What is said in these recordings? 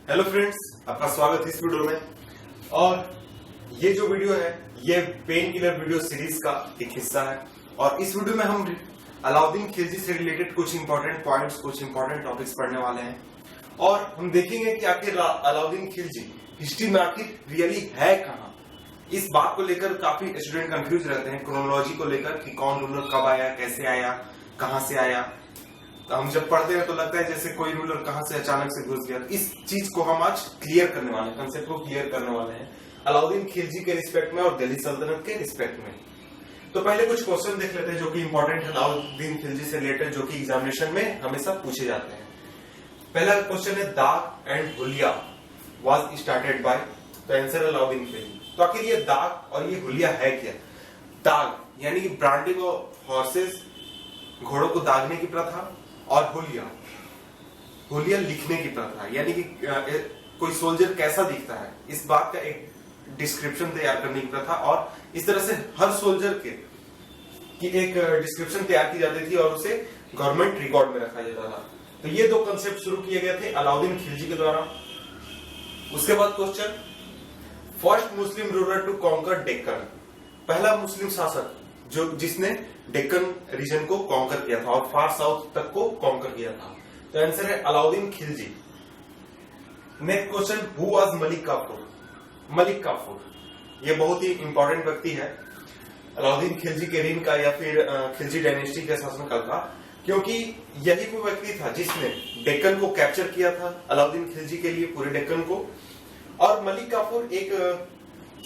Hello friends, आपका स्वागत है इस वीडियो में। और ये जो वीडियो है ये पेन किलर वीडियो सीरीज का एक हिस्सा है। और इस वीडियो में हम अलाउद्दीन खिलजी से रिलेटेड कुछ इंपॉर्टेंट पॉइंट्स, कुछ इंपॉर्टेंट टॉपिक्स पढ़ने वाले हैं। और हम देखेंगे कि आखिर अलाउद्दीन खिलजी हिस्ट्री में आखिर रियली है कहाँ। इस बात को लेकर काफी स्टूडेंट कंफ्यूज रहते हैं, क्रोनोलॉजी को लेकर कि कौन रूलर कब आया, कैसे आया, कहाँ से आया। तो हम जब पढ़ते हैं तो लगता है जैसे कोई रूलर कहां से अचानक से घुस गया। इस चीज को हम आज क्लियर करने वाले हैं, कंसेप्ट को क्लियर करने वाले हैं अलाउद्दीन खिलजी के रिस्पेक्ट में और दिल्ली सल्तनत के रिस्पेक्ट में। तो पहले कुछ क्वेश्चन देख लेते हैं जो कि इंपॉर्टेंट है अलाउद्दीन खिलजी से रिलेटेड, जो कि एग्जामिनेशन में हमेशा पूछे जाते हैं। पहला क्वेश्चन है, दाग एंड हुलिया वाज स्टार्टेड बाय, तो आंसर अलाउद्दीन खिलजी। तो आखिर ये दाग और ये हुलिया है क्या? दाग यानी कि ब्रांडिंग ऑफ हॉर्सेस, घोड़ों को दागने की प्रथा, और हुलिया लिखने की प्रथा यानी कि कोई सोल्जर कैसा दिखता है इस बात का एक डिस्क्रिप्शन तैयार करने की प्रथा। और इस तरह से हर सोल्जर की एक डिस्क्रिप्शन तैयार की जाती थी और उसे गवर्नमेंट रिकॉर्ड में रखा जाता था। तो ये दो कंसेप्ट शुरू किए गए थे अलाउद्दीन खिलजी के द्वारा। उसके बाद question, first Muslim ruler to conquer Deccan, पहला मुस्लिम शासक जो जिसने डेक्कन रीजन को कॉन्कर किया था और फार साउथ तक को कॉन्कर किया था। तो आंसर है Alauddin Khilji. Next question, who was Malik Kafur? Malik Kafur ये बहुत ही इंपॉर्टेंट व्यक्ति है अलाउद्दीन खिलजी के रेन का या फिर खिलजी डायनेस्टी के शासनकाल का, क्योंकि यही वो व्यक्ति था जिसने डेक्कन को कैप्चर किया था अलाउद्दीन खिलजी के लिए, पूरे डेक्कन को। और मलिक काफूर एक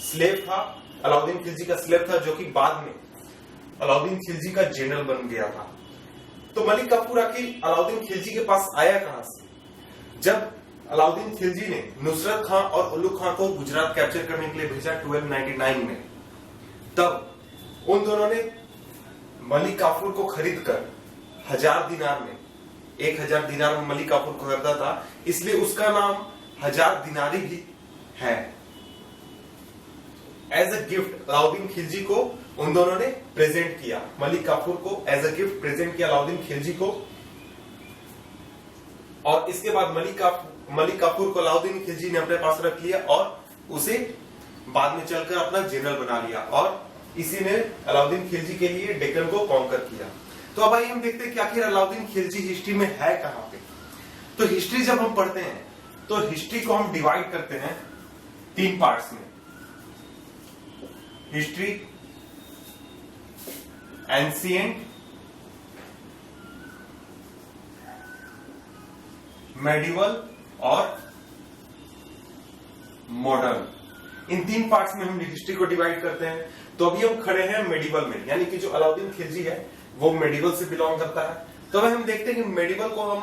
स्लेव था, अलाउद्दीन खिलजी का स्लेव था, जो कि बाद में अलाउद्दीन खिलजी का जनरल बन गया था। तो मलिक काफूर आखिर अलाउद्दीन खिलजी के पास आया कहां से? जब अलाउद्दीन खिलजी ने नुसरत खां और उल्लू खां को गुजरात कैप्चर करने के लिए भेजा 1299 में, तब उन दोनों ने मलिक काफूर को खरीद कर 1000 दिनार में, 1000 दिनार में मलिक काफूर को खरीदा था, इसलिए उसका नाम 1000 दिनारी भी है। As a gift Alauddin Khilji को उन दोनों ने प्रेजेंट किया, मलिक काफूर को एज अ गिफ्ट प्रेजेंट किया अलाउद्दीन खिलजी को। और इसके बाद मलिक काफूर को अलाउद्दीन खिलजी ने अपने पास रख लिया और उसे बाद में चलकर अपना जनरल बना लिया, और इसी ने अलाउद्दीन खिलजी के लिए डेक्कन को कॉन्कर किया। तो अब आइए हम देखते हैं कि आखिर अलाउद्दीन खिलजी हिस्ट्री में है कहां पे। तो हिस्ट्री जब हम पढ़ते हैं तो हिस्ट्री को हम डिवाइड करते हैं 3 पार्ट्स में, हिस्ट्री, एंशिएंट, मेडिवल और मॉडर्न। इन 3 पार्ट्स में हम हिस्ट्री को डिवाइड करते हैं। तो अभी हम खड़े हैं मेडिवल में, यानी कि जो अलाउद्दीन खिलजी है वो मेडिवल से बिलोंग करता है। तो अब हम देखते हैं कि मेडिवल को हम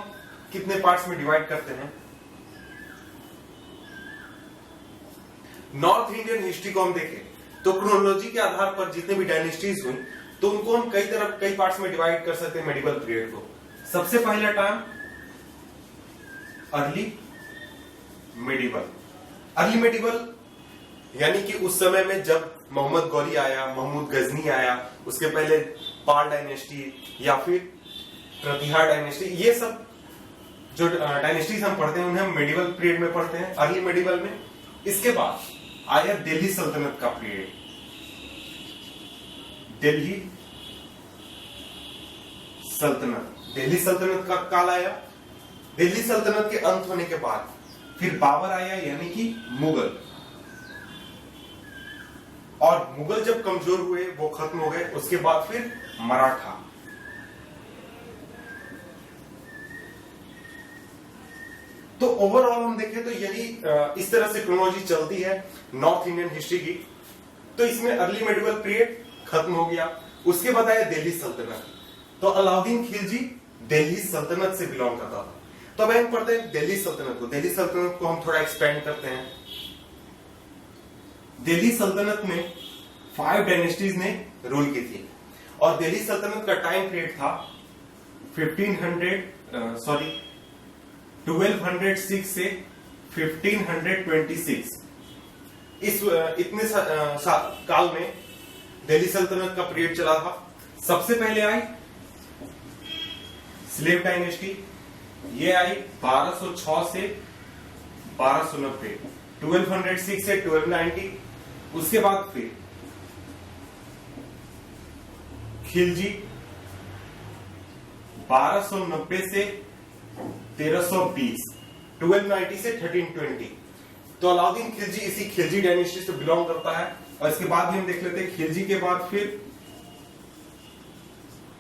कितने पार्ट्स में डिवाइड करते हैं। नॉर्थ इंडियन हिस्ट्री को हम देखें तो क्रोनोलॉजी के आधार पर जितने भी डायनेस्टीज हुई तो उनको हम कई पार्ट्स में डिवाइड कर सकते हैं मेडिवल पीरियड को। सबसे पहला term early medieval. Early medieval यानी कि उस समय में जब मोहम्मद गौरी आया, महमूद गजनी आया, उसके पहले पाल डायनेस्टी या फिर प्रतिहार डायनेस्टी, ये सब जो डायनेस्टीज हम पढ़ते हैं उन्हें हम मेडिवल पीरियड में पढ़ते हैं, अर्ली मेडिवल में। इसके बाद आया दिल्ली सल्तनत का पीरियड, दिल्ली सल्तनत का काल आया। दिल्ली सल्तनत के अंत होने के बाद फिर बाबर आया यानी कि मुगल, और मुगल जब कमजोर हुए वो खत्म हो गए। उसके बाद फिर मराठा। तो ओवरऑल हम देखें तो यही इस तरह से क्रोनोलॉजी चलती है नॉर्थ इंडियन हिस्ट्री की। तो इसमें अर्ली मेडिवल पीरियड खत्म हो गया। उसके बाद आया दिल्ली सल्तनत। तो अलाउद्दीन खिलजी दिल्ली सल्तनत से बिलोंग करता था। तो अब हम पढ़ते हैं दिल्ली सल्तनत को। दिल्ली सल्तनत को हम थोड़ा एक्सपेंड करते हैं। दिल्ली सल्तनत में 5 डायनेस्टीज ने रूल की थी और दिल्ली सल्तनत का टाइम पीरियड था 1206 से 1526। इस इतने काल में दिल्ली सल्तनत का पीरियड चला था। सबसे पहले आई स्लेव डायनेस्टी, ये आई 1206 से 1290, 1206 से 1290, उसके बाद फिर खिलजी 1290 से 1320, 1290 से 1320। तो अलाउद्दीन खिलजी इसी खिलजी डायनेस्टी से बिलोंग करता है। और इसके बाद भी हम देख लेते हैं खिलजी के बाद फिर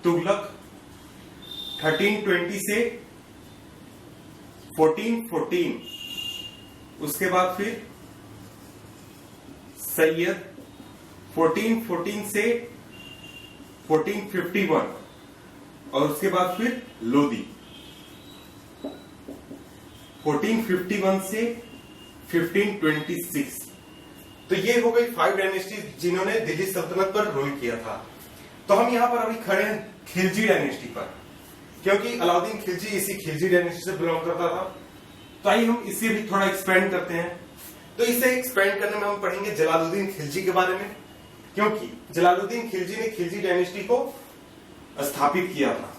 तुगलक 1320 से 1414, उसके बाद फिर सैयद 1414 से 1451, और उसके बाद फिर लोदी 1451 से 1526। तो ये हो गई 5 डायनेस्टी जिन्होंने दिल्ली सल्तनत पर रूल किया था। तो हम यहां पर अभी खड़े हैं खिलजी डायनेस्टी पर, क्योंकि अलाउद्दीन खिलजी इसी खिलजी डायनेस्टी से बिलोंग करता था। तो आइए हम इसे भी थोड़ा एक्सपेंड करते हैं। तो इसे एक्सपेंड करने में हम पढ़ेंगे जलालुद्दीन खिलजी के बारे में, क्योंकि जलालुद्दीन खिलजी ने खिलजी डायनेस्टी को स्थापित किया था।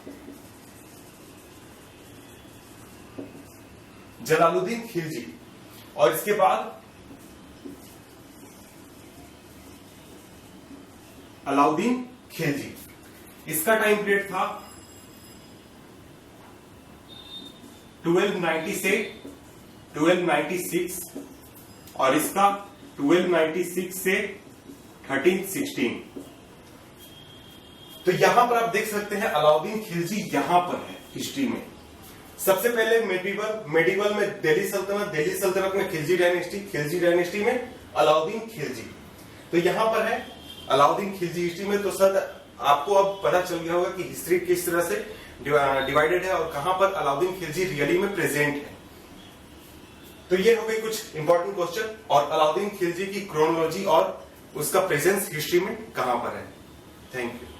जलालुद्दीन खिलजी, और इसके बाद अलाउद्दीन खिलजी। इसका टाइम पीरियड था 1290 से 1296, और इसका 1296 से 1316। तो यहां पर आप देख सकते हैं अलाउद्दीन खिलजी यहां पर है हिस्ट्री में। सबसे पहले मेडिवल में दिल्ली सल्तनत में खिलजी डायनेस्टी में अलाउद्दीन खिलजी। तो यहां पर है अलाउद्दीन खिलजी हिस्ट्री में। तो सर आपको अब पता चल गया होगा कि हिस्ट्री किस तरह से डिवाइडेड है और कहां पर अलाउद्दीन खिलजी रियली में प्रेजेंट है। तो ये हो गई कुछ इंपॉर्टेंट क्वेश्चन, और अलाउद्दीन खिलजी की क्रोनोलॉजी और उसका प्रेजेंस हिस्ट्री में कहां पर है। Thank you.